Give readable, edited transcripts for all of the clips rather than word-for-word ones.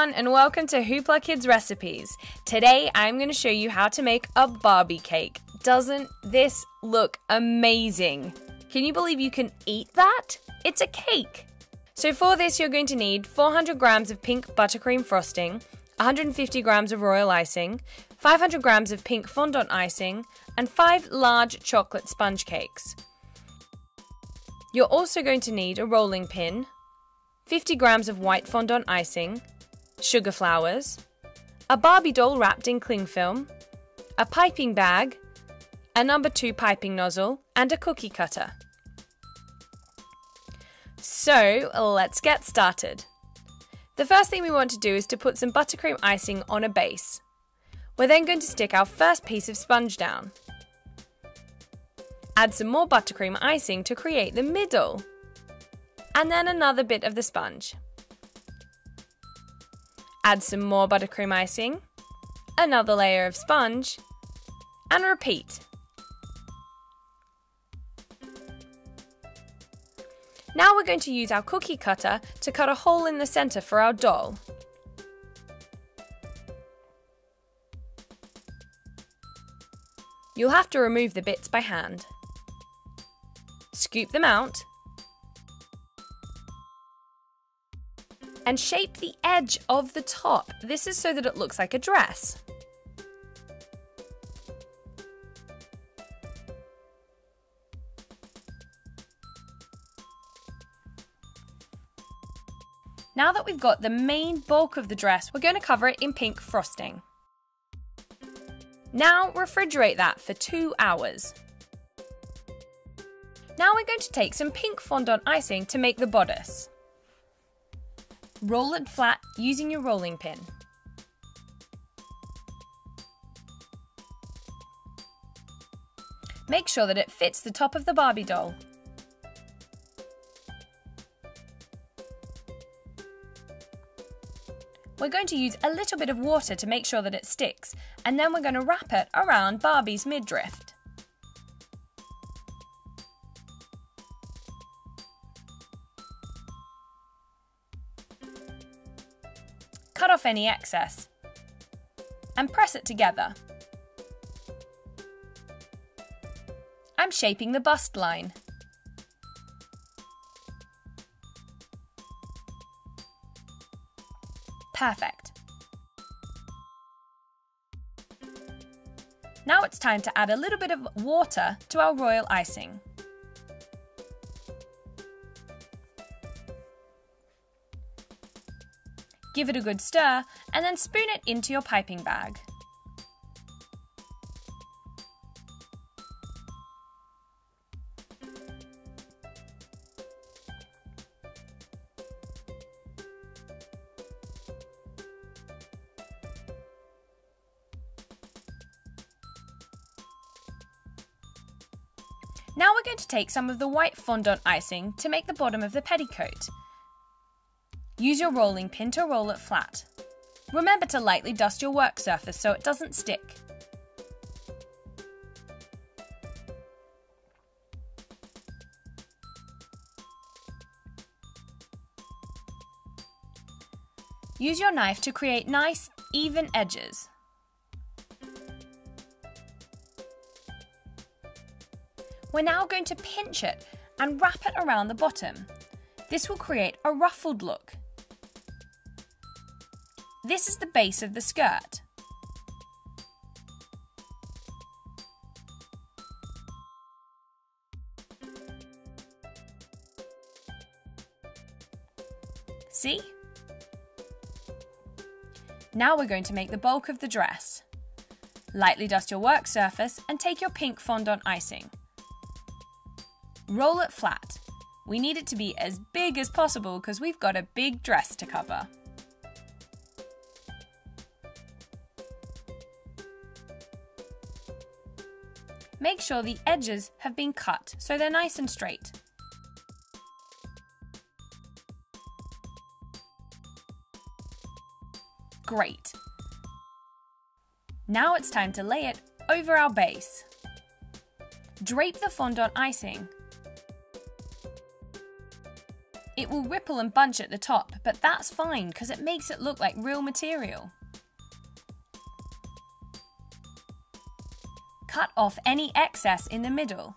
everyone and welcome to Hooplakidz recipes. Today I'm going to show you how to make a Barbie cake. Doesn't this look amazing? Can you believe you can eat that? It's a cake. So for this you're going to need 400 grams of pink buttercream frosting, 150 grams of royal icing, 500 grams of pink fondant icing, and 5 large chocolate sponge cakes. You're also going to need a rolling pin, 50 grams of white fondant icing, sugar flowers, a Barbie doll wrapped in cling film, a piping bag, a number 2 piping nozzle, and a cookie cutter. So let's get started. The first thing we want to do is to put some buttercream icing on a base. We're then going to stick our first piece of sponge down. Add some more buttercream icing to create the middle. And then another bit of the sponge. Add some more buttercream icing, another layer of sponge, and repeat. Now we're going to use our cookie cutter to cut a hole in the center for our doll. You'll have to remove the bits by hand. Scoop them out. And shape the edge of the top. This is so that it looks like a dress. Now that we've got the main bulk of the dress, we're going to cover it in pink frosting. Now refrigerate that for 2 hours. Now we're going to take some pink fondant icing to make the bodice. Roll it flat using your rolling pin. Make sure that it fits the top of the Barbie doll. We're going to use a little bit of water to make sure that it sticks, and then we're going to wrap it around Barbie's midriff. Cut off any excess and press it together. I'm shaping the bust line. Perfect. Now it's time to add a little bit of water to our royal icing. Give it a good stir and then spoon it into your piping bag. Now we're going to take some of the white fondant icing to make the bottom of the petticoat. Use your rolling pin to roll it flat. Remember to lightly dust your work surface so it doesn't stick. Use your knife to create nice, even edges. We're now going to pinch it and wrap it around the bottom. This will create a ruffled look. This is the base of the skirt. See? Now we're going to make the bulk of the dress. Lightly dust your work surface and take your pink fondant icing. Roll it flat. We need it to be as big as possible because we've got a big dress to cover. Make sure the edges have been cut so they're nice and straight. Great. Now it's time to lay it over our base. Drape the fondant icing. It will ripple and bunch at the top, but that's fine because it makes it look like real material. Cut off any excess in the middle.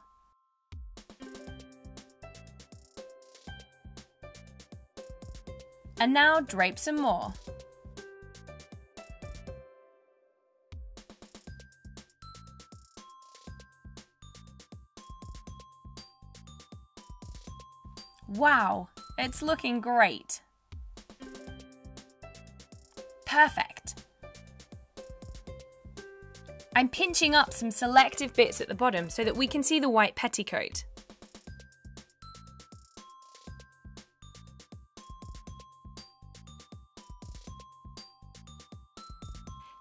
And now drape some more. Wow, it's looking great. Perfect. I'm pinching up some selective bits at the bottom so that we can see the white petticoat.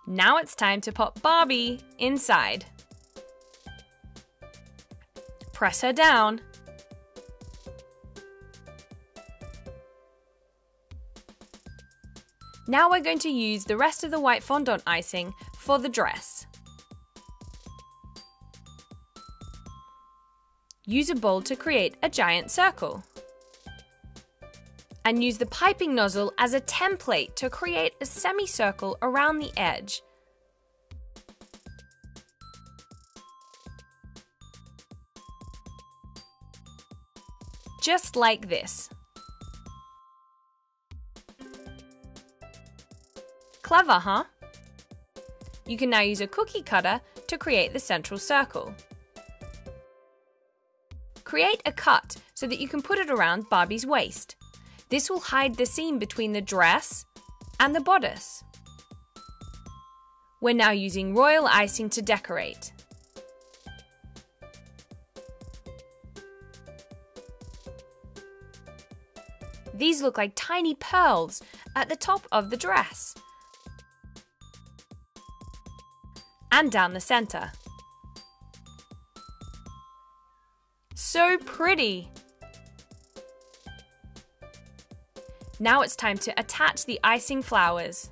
Now it's time to pop Barbie inside. Press her down. Now we're going to use the rest of the white fondant icing for the dress. Use a bowl to create a giant circle. And use the piping nozzle as a template to create a semicircle around the edge. Just like this. Clever, huh? You can now use a cookie cutter to create the central circle. Create a cut so that you can put it around Barbie's waist. This will hide the seam between the dress and the bodice. We're now using royal icing to decorate. These look like tiny pearls at the top of the dress. And down the center. So pretty! Now it's time to attach the icing flowers.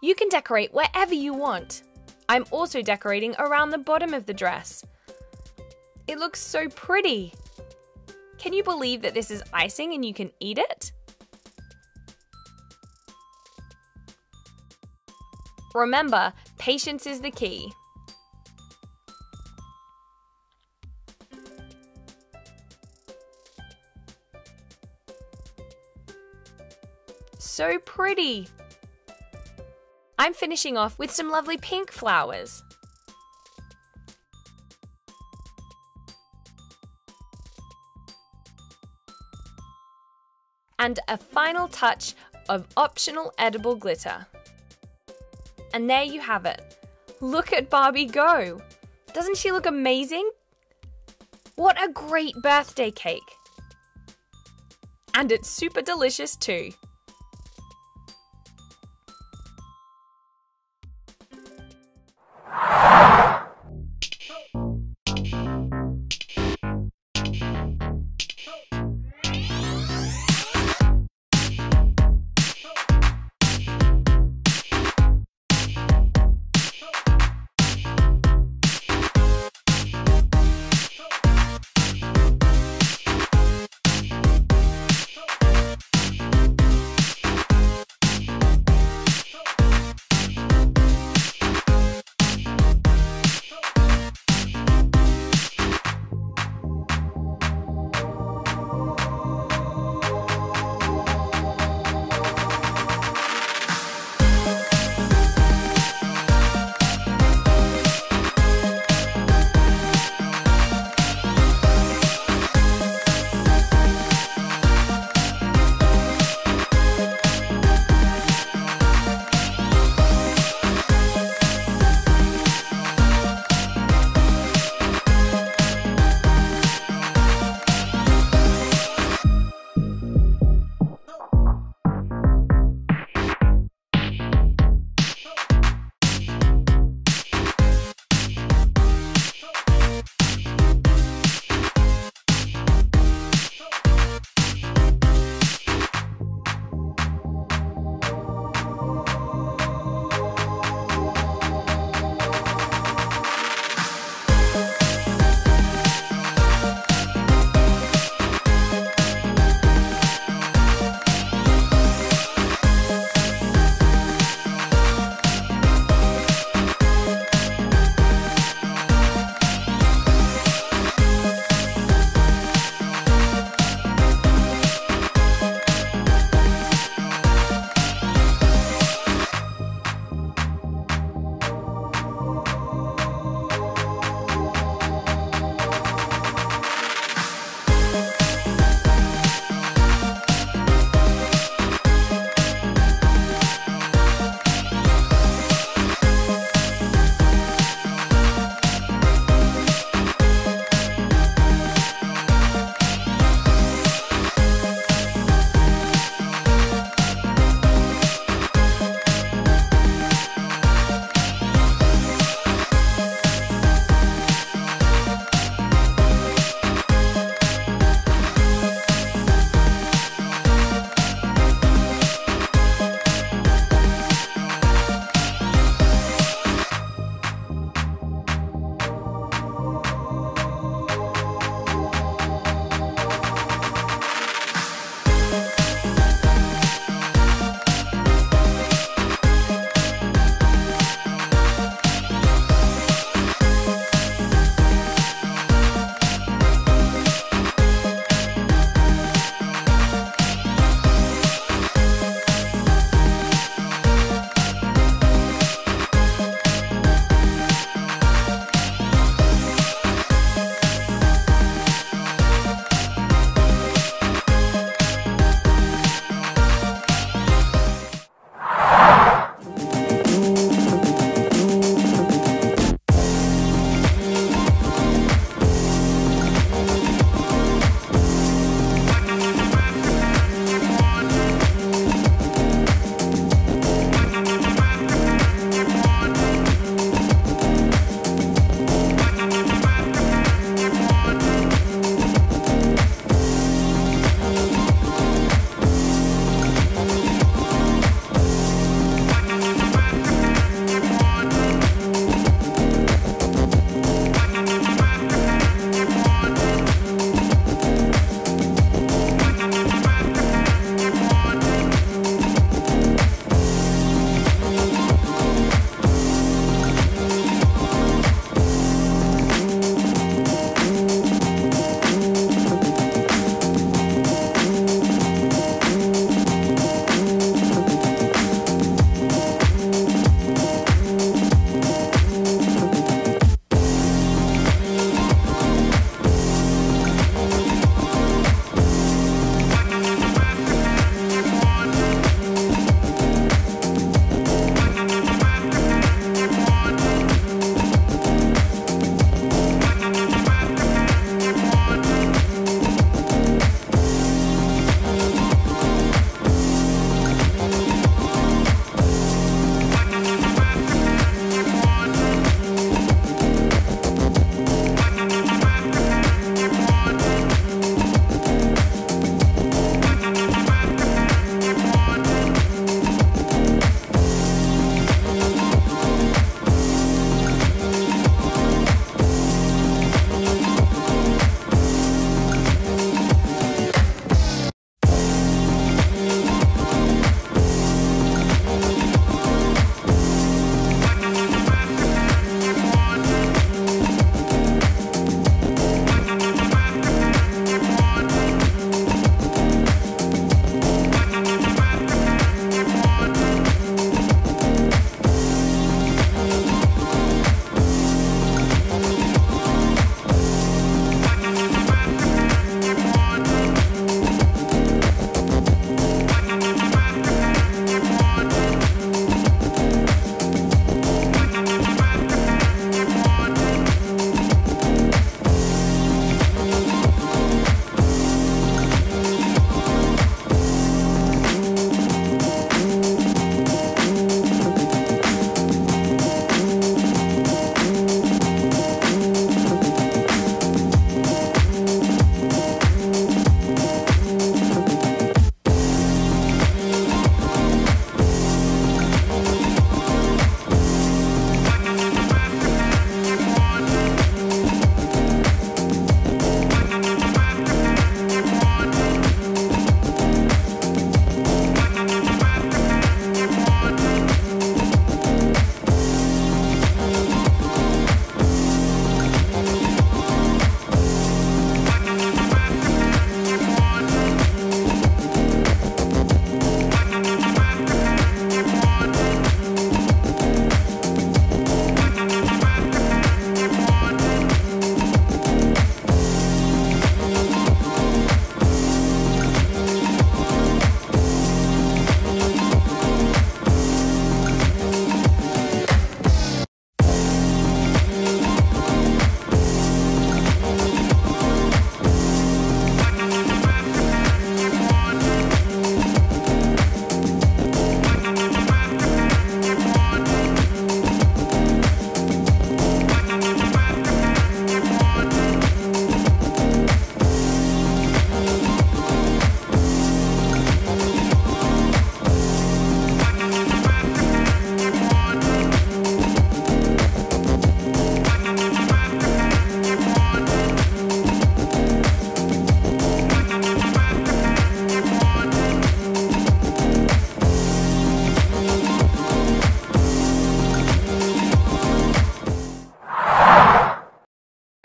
You can decorate wherever you want. I'm also decorating around the bottom of the dress. It looks so pretty. Can you believe that this is icing and you can eat it? Remember, patience is the key. So pretty! I'm finishing off with some lovely pink flowers. And a final touch of optional edible glitter. And there you have it. Look at Barbie go! Doesn't she look amazing? What a great birthday cake! And it's super delicious too.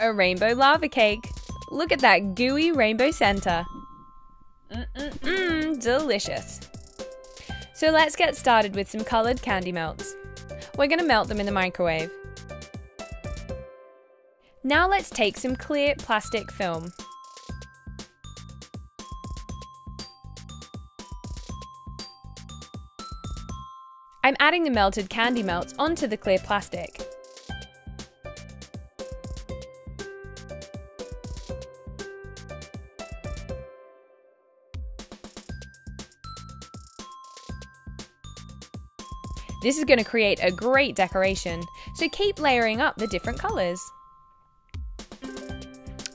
a rainbow lava cake. Look at that gooey rainbow center. Delicious. So let's get started with some colored candy melts. We're going to melt them in the microwave. Now let's take some clear plastic film. I'm adding the melted candy melts onto the clear plastic. This is going to create a great decoration, so keep layering up the different colours.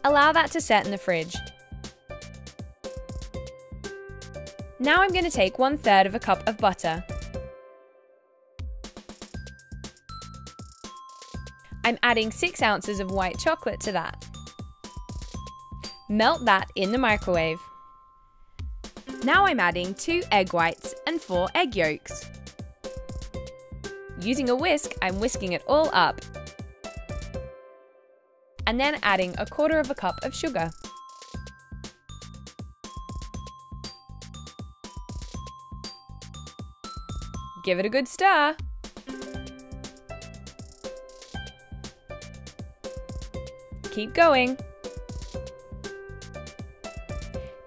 Allow that to set in the fridge. Now I'm going to take 1/3 of a cup of butter. I'm adding 6 ounces of white chocolate to that. Melt that in the microwave. Now I'm adding 2 egg whites and 4 egg yolks. Using a whisk, I'm whisking it all up. And then adding 1/4 cup of sugar. Give it a good stir. Keep going.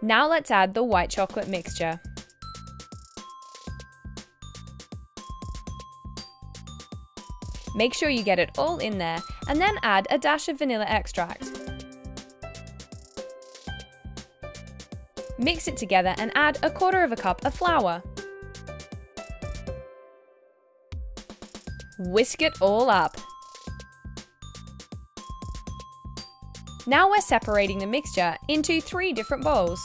Now let's add the white chocolate mixture. Make sure you get it all in there and then add a dash of vanilla extract. Mix it together and add 1/4 cup of flour. Whisk it all up. Now we're separating the mixture into 3 different bowls.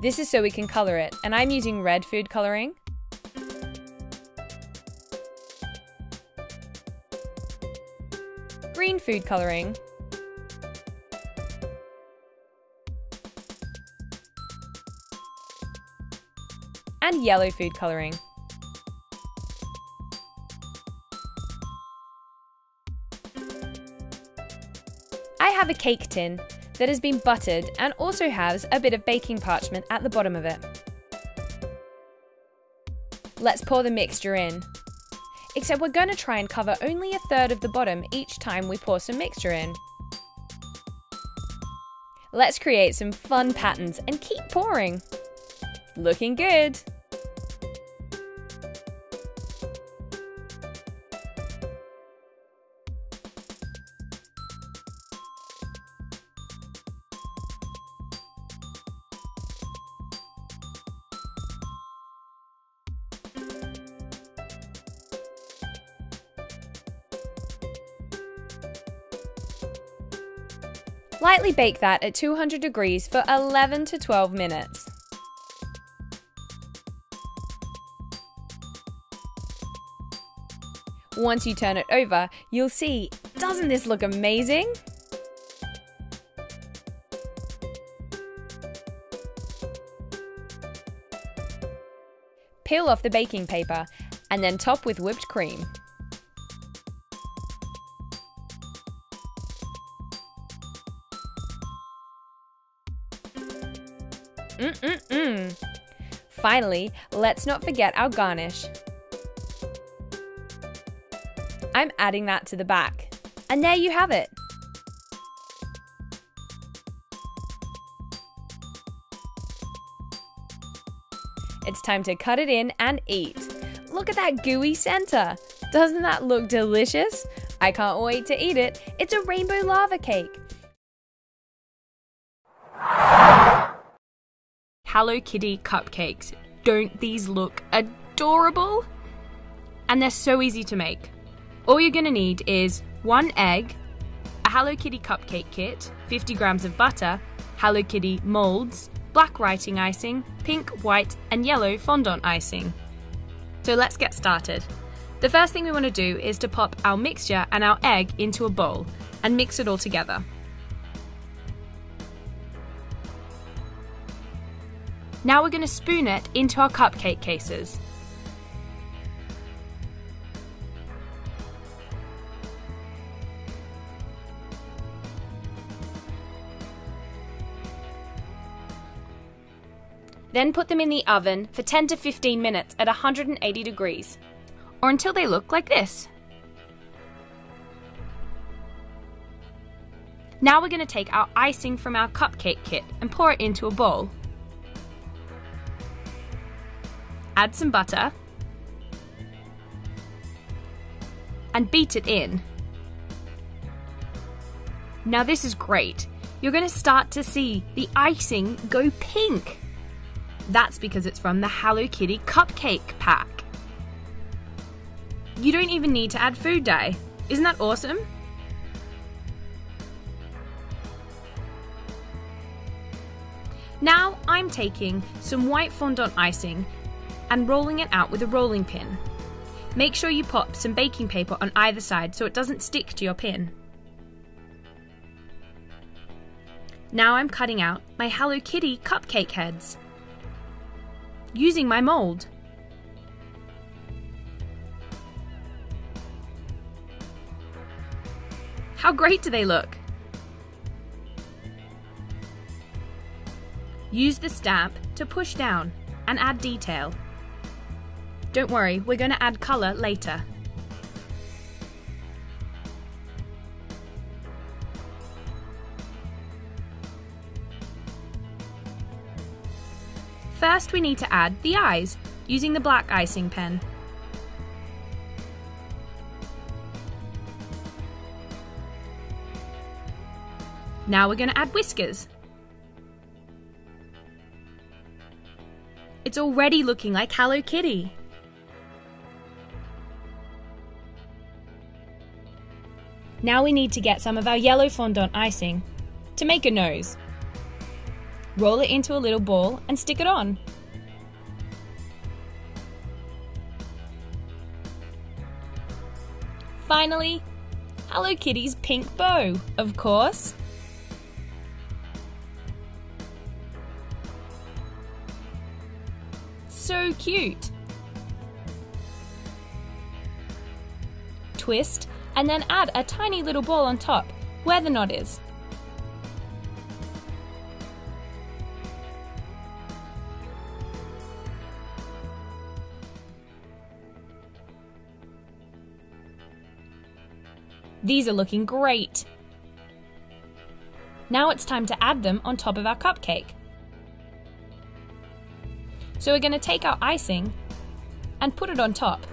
This is so we can colour it, and I'm using red food colouring. Green food colouring. And yellow food colouring. I have a cake tin that has been buttered and also has a bit of baking parchment at the bottom of it. Let's pour the mixture in. Except we're going to try and cover only 1/3 of the bottom each time we pour some mixture in. Let's create some fun patterns and keep pouring. Looking good! Lightly bake that at 200 degrees for 11 to 12 minutes. Once you turn it over, you'll see, doesn't this look amazing? Peel off the baking paper and then top with whipped cream. Finally, let's not forget our garnish. I'm adding that to the back. And there you have it. It's time to cut it in and eat. Look at that gooey center. Doesn't that look delicious? I can't wait to eat it. It's a rainbow lava cake. Hello Kitty cupcakes. Don't these look adorable? And they're so easy to make. All you're gonna need is 1 egg, a Hello Kitty cupcake kit, 50 grams of butter, Hello Kitty molds, black writing icing, pink, white and yellow fondant icing. So let's get started. The first thing we want to do is to pop our mixture and our egg into a bowl and mix it all together. Now we're going to spoon it into our cupcake cases. Then put them in the oven for 10 to 15 minutes at 180 degrees, or until they look like this. Now we're going to take our icing from our cupcake kit and pour it into a bowl. Add some butter and beat it in. Now this is great. You're going to start to see the icing go pink. That's because it's from the Hello Kitty cupcake pack. You don't even need to add food dye. Isn't that awesome? Now I'm taking some white fondant icing and rolling it out with a rolling pin. Make sure you pop some baking paper on either side so it doesn't stick to your pin. Now I'm cutting out my Hello Kitty cupcake heads using my mold. How great do they look? Use the stamp to push down and add detail. Don't worry, we're going to add colour later. First we need to add the eyes using the black icing pen. Now we're going to add whiskers. It's already looking like Hello Kitty. Now we need to get some of our yellow fondant icing to make a nose. Roll it into a little ball and stick it on. Finally, Hello Kitty's pink bow, of course. So cute. Twist and then add a tiny little ball on top where the knot is. These are looking great. Now it's time to add them on top of our cupcake. So we're going to take our icing and put it on top.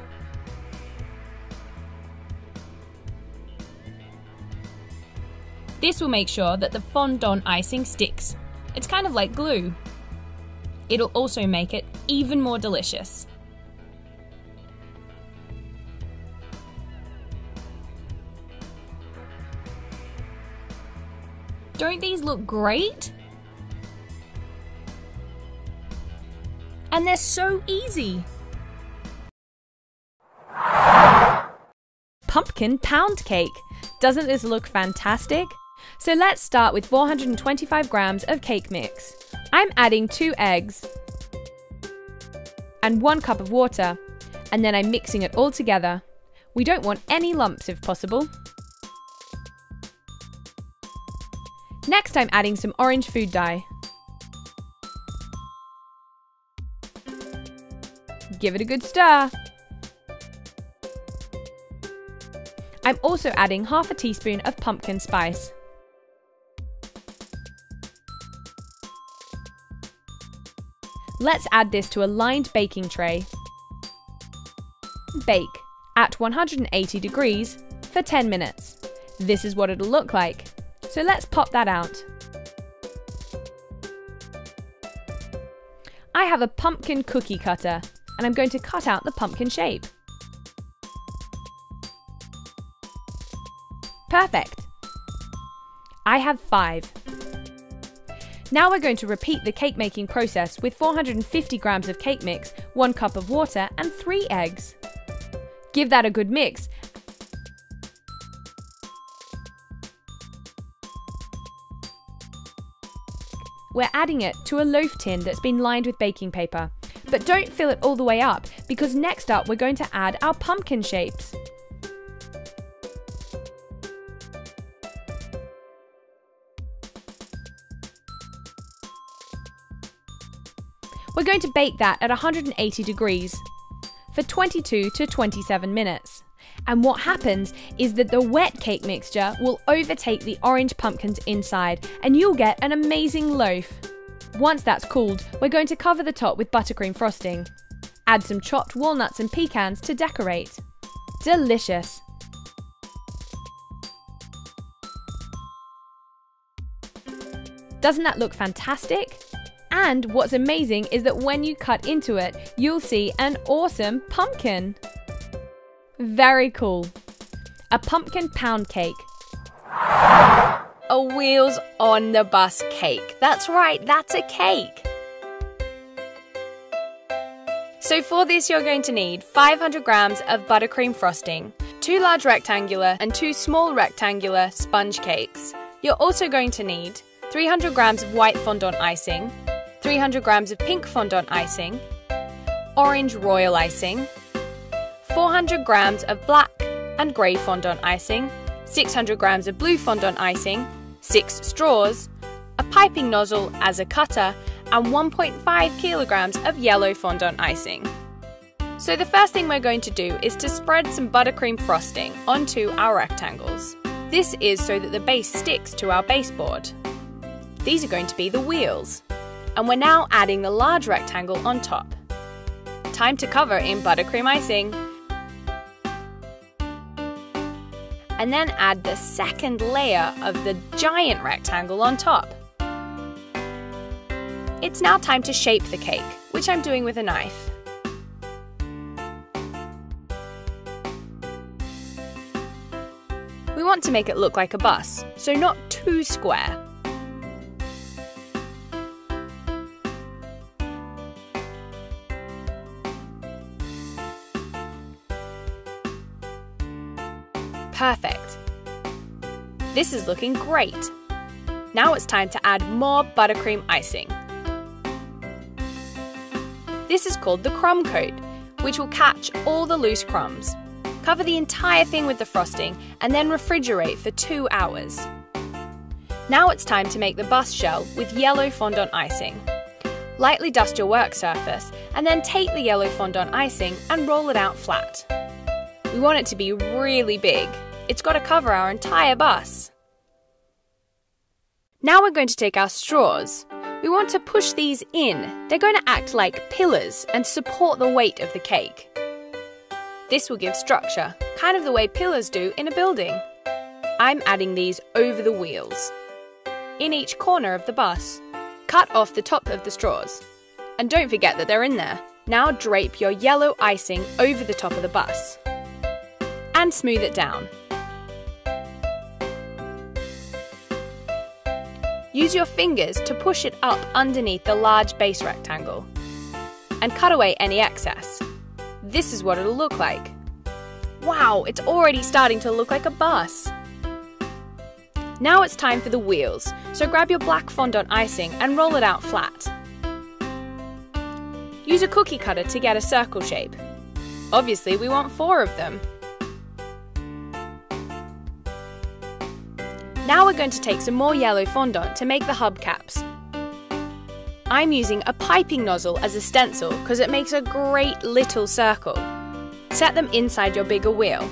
This will make sure that the fondant icing sticks. It's kind of like glue. It'll also make it even more delicious. Don't these look great? And they're so easy. Pumpkin pound cake. Doesn't this look fantastic? So let's start with 425 grams of cake mix. I'm adding 2 eggs and 1 cup of water, and then I'm mixing it all together. We don't want any lumps if possible. Next I'm adding some orange food dye. Give it a good stir. I'm also adding half a teaspoon of pumpkin spice. Let's add this to a lined baking tray. Bake at 180 degrees for 10 minutes. This is what it'll look like. So let's pop that out. I have a pumpkin cookie cutter and I'm going to cut out the pumpkin shape. Perfect. I have 5. Now we're going to repeat the cake making process with 450 grams of cake mix, 1 cup of water and 3 eggs. Give that a good mix. We're adding it to a loaf tin that's been lined with baking paper. But don't fill it all the way up, because next up we're going to add our pumpkin shapes. We're going to bake that at 180 degrees for 22 to 27 minutes. And what happens is that the wet cake mixture will overtake the orange pumpkins inside, and you'll get an amazing loaf. Once that's cooled, we're going to cover the top with buttercream frosting. Add some chopped walnuts and pecans to decorate. Delicious! Doesn't that look fantastic? And what's amazing is that when you cut into it, you'll see an awesome pumpkin. Very cool. A pumpkin pound cake. A wheels on the bus cake. That's right, that's a cake. So for this you're going to need 500 grams of buttercream frosting, 2 large rectangular and 2 small rectangular sponge cakes. You're also going to need 300 grams of white fondant icing, 300 grams of pink fondant icing, orange royal icing, 400 grams of black and grey fondant icing, 600 grams of blue fondant icing, 6 straws, a piping nozzle as a cutter, and 1.5 kilograms of yellow fondant icing. So the first thing we're going to do is to spread some buttercream frosting onto our rectangles. This is so that the base sticks to our baseboard. These are going to be the wheels. And we're now adding the large rectangle on top. Time to cover in buttercream icing. And then add the second layer of the giant rectangle on top. It's now time to shape the cake, which I'm doing with a knife. We want to make it look like a bus, so not too square. Perfect. This is looking great. Now it's time to add more buttercream icing. This is called the crumb coat, which will catch all the loose crumbs. Cover the entire thing with the frosting and then refrigerate for 2 hours. Now it's time to make the bus shell with yellow fondant icing. Lightly dust your work surface and then take the yellow fondant icing and roll it out flat. We want it to be really big. It's got to cover our entire bus. Now we're going to take our straws. We want to push these in. They're going to act like pillars and support the weight of the cake. This will give structure, kind of the way pillars do in a building. I'm adding these over the wheels. In each corner of the bus, cut off the top of the straws. And don't forget that they're in there. Now drape your yellow icing over the top of the bus. And smooth it down. Use your fingers to push it up underneath the large base rectangle. And cut away any excess. This is what it'll look like. Wow, it's already starting to look like a bus. Now it's time for the wheels, so grab your black fondant icing and roll it out flat. Use a cookie cutter to get a circle shape. Obviously, we want 4 of them. Now we're going to take some more yellow fondant to make the hubcaps. I'm using a piping nozzle as a stencil because it makes a great little circle. Set them inside your bigger wheel.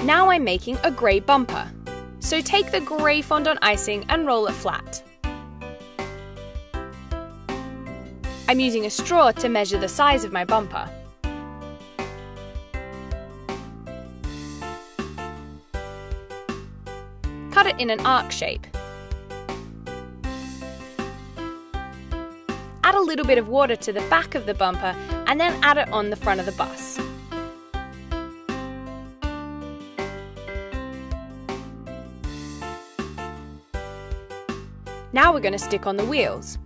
Now I'm making a grey bumper. So take the grey fondant icing and roll it flat. I'm using a straw to measure the size of my bumper. Cut it in an arc shape. Add a little bit of water to the back of the bumper and then add it on the front of the bus. Now we're going to stick on the wheels.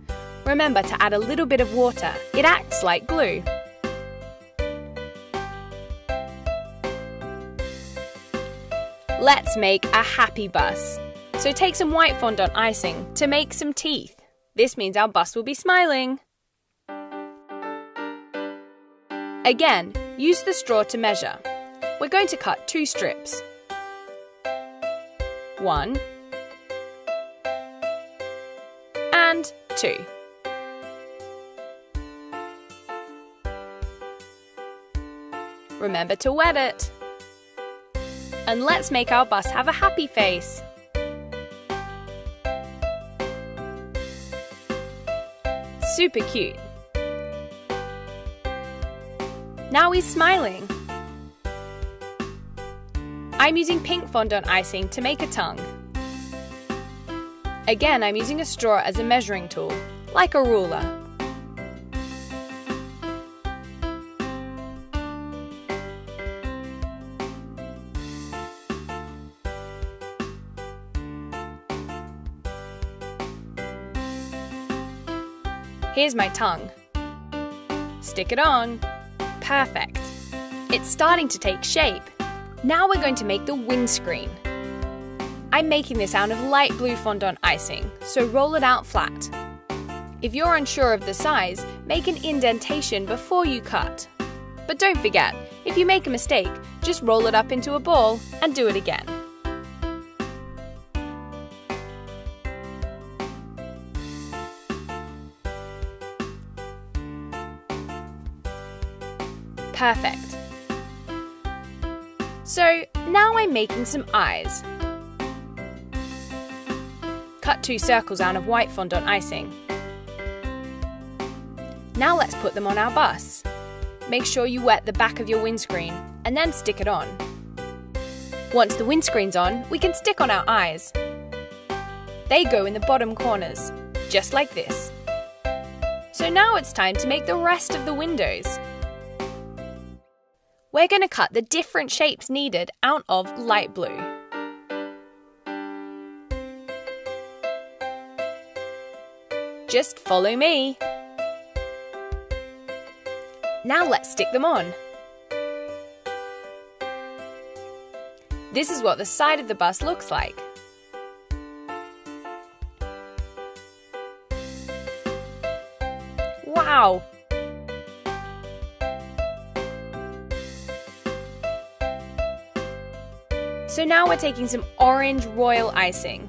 Remember to add a little bit of water. It acts like glue. Let's make a happy bus. So take some white fondant icing to make some teeth. This means our bus will be smiling. Again, use the straw to measure. We're going to cut 2 strips. 1 and 2. Remember to wet it. And let's make our bus have a happy face. Super cute. Now he's smiling. I'm using pink fondant icing to make a tongue. Again, I'm using a straw as a measuring tool, like a ruler. Here's my tongue. Stick it on. Perfect. It's starting to take shape. Now we're going to make the windscreen. I'm making this out of light blue fondant icing, so roll it out flat. If you're unsure of the size, make an indentation before you cut. But don't forget, if you make a mistake, just roll it up into a ball and do it again. Perfect. So now I'm making some eyes. Cut 2 circles out of white fondant icing. Now let's put them on our bus. Make sure you wet the back of your windscreen and then stick it on. Once the windscreen's on, we can stick on our eyes. They go in the bottom corners, just like this. So now it's time to make the rest of the windows. We're going to cut the different shapes needed out of light blue. Just follow me. Now let's stick them on. This is what the side of the bus looks like. Wow! So now we're taking some orange royal icing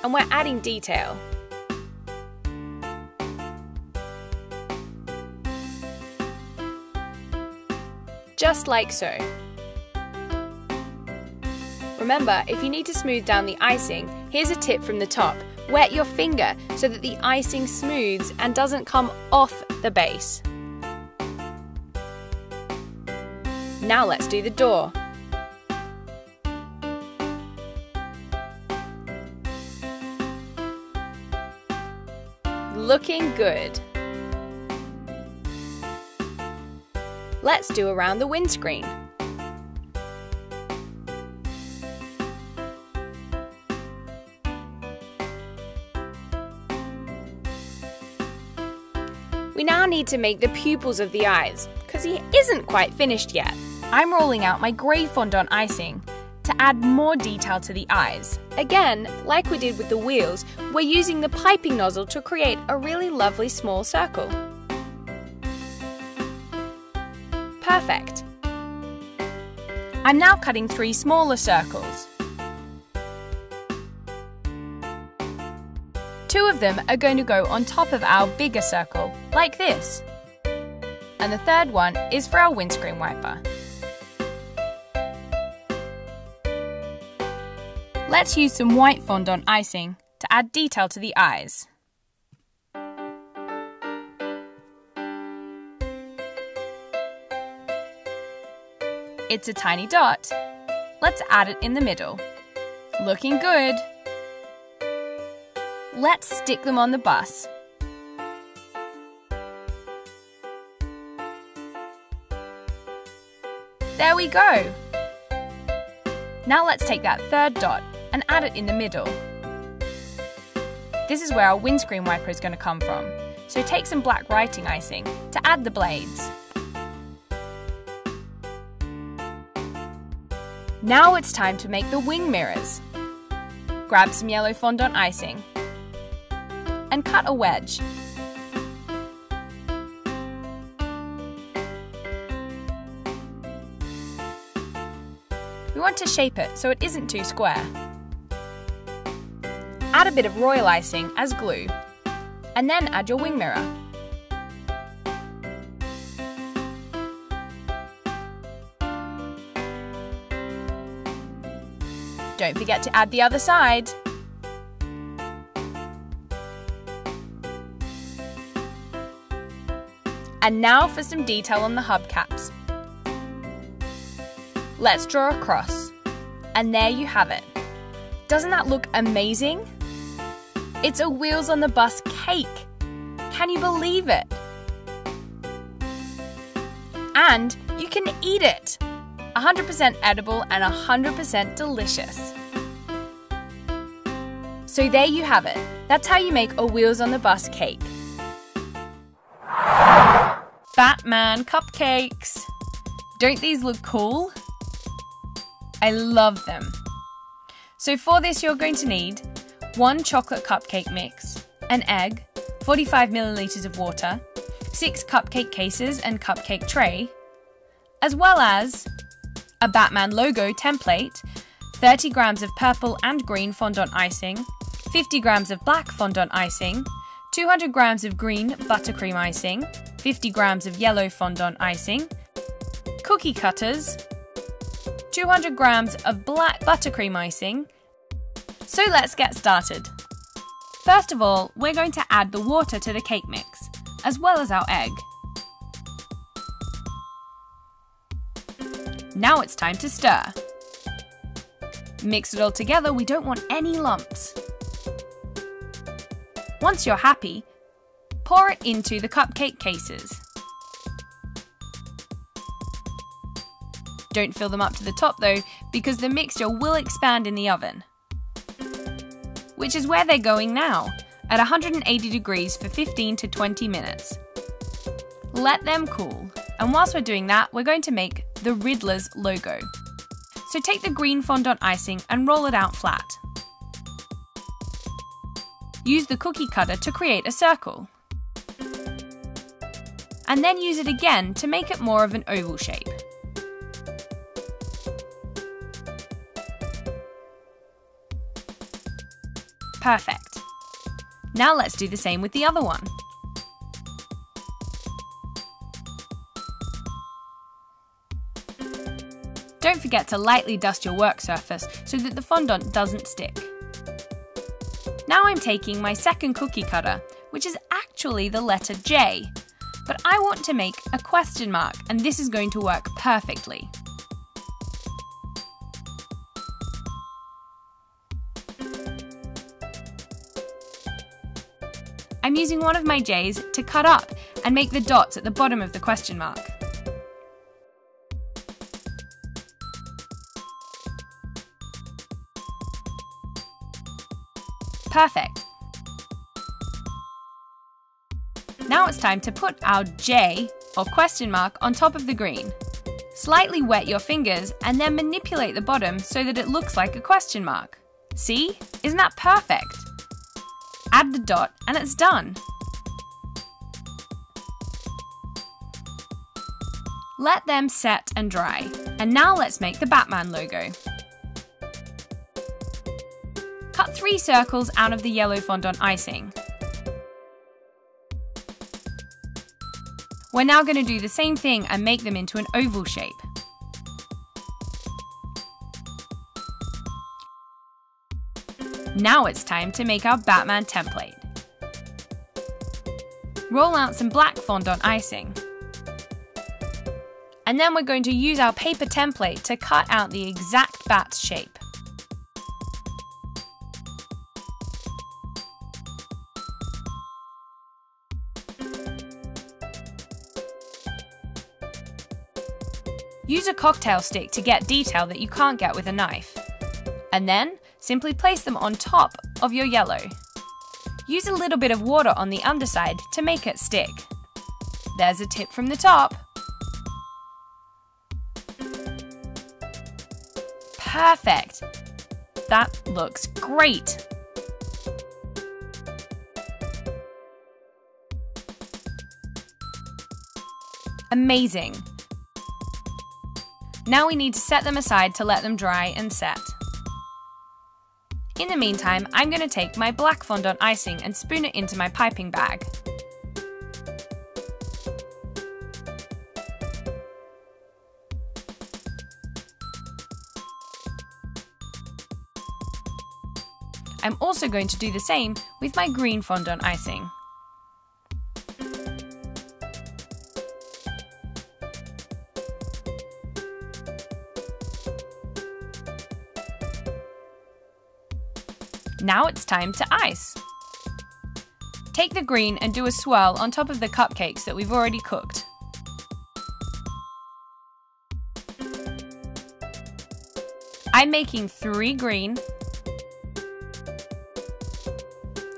and we're adding detail. Just like so. Remember, if you need to smooth down the icing, here's a tip from the top. Wet your finger so that the icing smooths and doesn't come off the base. Now let's do the door. Looking good. Let's do around the windscreen. We now need to make the pupils of the eyes, because he isn't quite finished yet. I'm rolling out my grey fondant icing to add more detail to the eyes. Again, like we did with the wheels, we're using the piping nozzle to create a really lovely small circle. Perfect. I'm now cutting 3 smaller circles. 2 of them are going to go on top of our bigger circle, like this. And the third one is for our windscreen wiper. Let's use some white fondant icing to add detail to the eyes. It's a tiny dot. Let's add it in the middle. Looking good. Let's stick them on the bus. There we go. Now let's take that third dot and add it in the middle. This is where our windscreen wiper is going to come from. so take some black writing icing to add the blades. Now it's time to make the wing mirrors. Grab some yellow fondant icing and cut a wedge. We want to shape it so it isn't too square. Add a bit of royal icing as glue, and then add your wing mirror. Don't forget to add the other side. And now for some detail on the hubcaps. Let's draw a cross. And there you have it. Doesn't that look amazing? It's a Wheels on the Bus cake. Can you believe it? And you can eat it. 100% edible and 100% delicious. So there you have it. That's how you make a Wheels on the Bus cake. Batman cupcakes. Don't these look cool? I love them. So for this you're going to need 1 chocolate cupcake mix, an egg, 45 milliliters of water, 6 cupcake cases and cupcake tray, as well as a Batman logo template, 30 grams of purple and green fondant icing, 50 grams of black fondant icing, 200 grams of green buttercream icing, 50 grams of yellow fondant icing, cookie cutters, 200 grams of black buttercream icing. So let's get started. First of all, we're going to add the water to the cake mix, as well as our egg. Now it's time to stir. Mix it all together, we don't want any lumps. Once you're happy, pour it into the cupcake cases. Don't fill them up to the top though, because the mixture will expand in the oven. Which is where they're going now, at 180 degrees for 15 to 20 minutes. Let them cool, and whilst we're doing that, we're going to make the Riddler's logo. So take the green fondant icing and roll it out flat. Use the cookie cutter to create a circle. And then use it again to make it more of an oval shape. Perfect. Now let's do the same with the other one. Don't forget to lightly dust your work surface so that the fondant doesn't stick. Now I'm taking my second cookie cutter, which is actually the letter J, but I want to make a question mark, and this is going to work perfectly. I'm using one of my J's to cut up and make the dots at the bottom of the question mark. Perfect. Now it's time to put our J, or question mark, on top of the green. Slightly wet your fingers and then manipulate the bottom so that it looks like a question mark. See? Isn't that perfect? Add the dot and it's done. Let them set and dry. And now let's make the Batman logo. Cut 3 circles out of the yellow fondant icing. We're now going to do the same thing and make them into an oval shape. Now it's time to make our Batman template. Roll out some black fondant icing. And then we're going to use our paper template to cut out the exact bat's shape. Use a cocktail stick to get detail that you can't get with a knife. And then, simply place them on top of your yellow. Use a little bit of water on the underside to make it stick. There's a tip from the top. Perfect! That looks great! Amazing! Now we need to set them aside to let them dry and set. In the meantime, I'm going to take my black fondant icing and spoon it into my piping bag. I'm also going to do the same with my green fondant icing. Now it's time to ice. Take the green and do a swirl on top of the cupcakes that we've already cooked. I'm making 3 green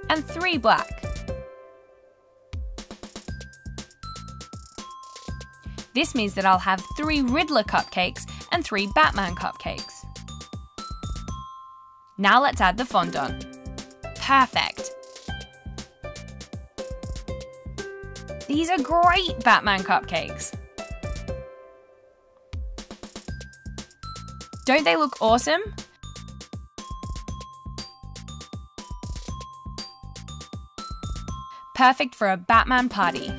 and 3 black. This means that I'll have 3 Riddler cupcakes and 3 Batman cupcakes. Now let's add the fondant. Perfect! These are great Batman cupcakes! Don't they look awesome? Perfect for a Batman party.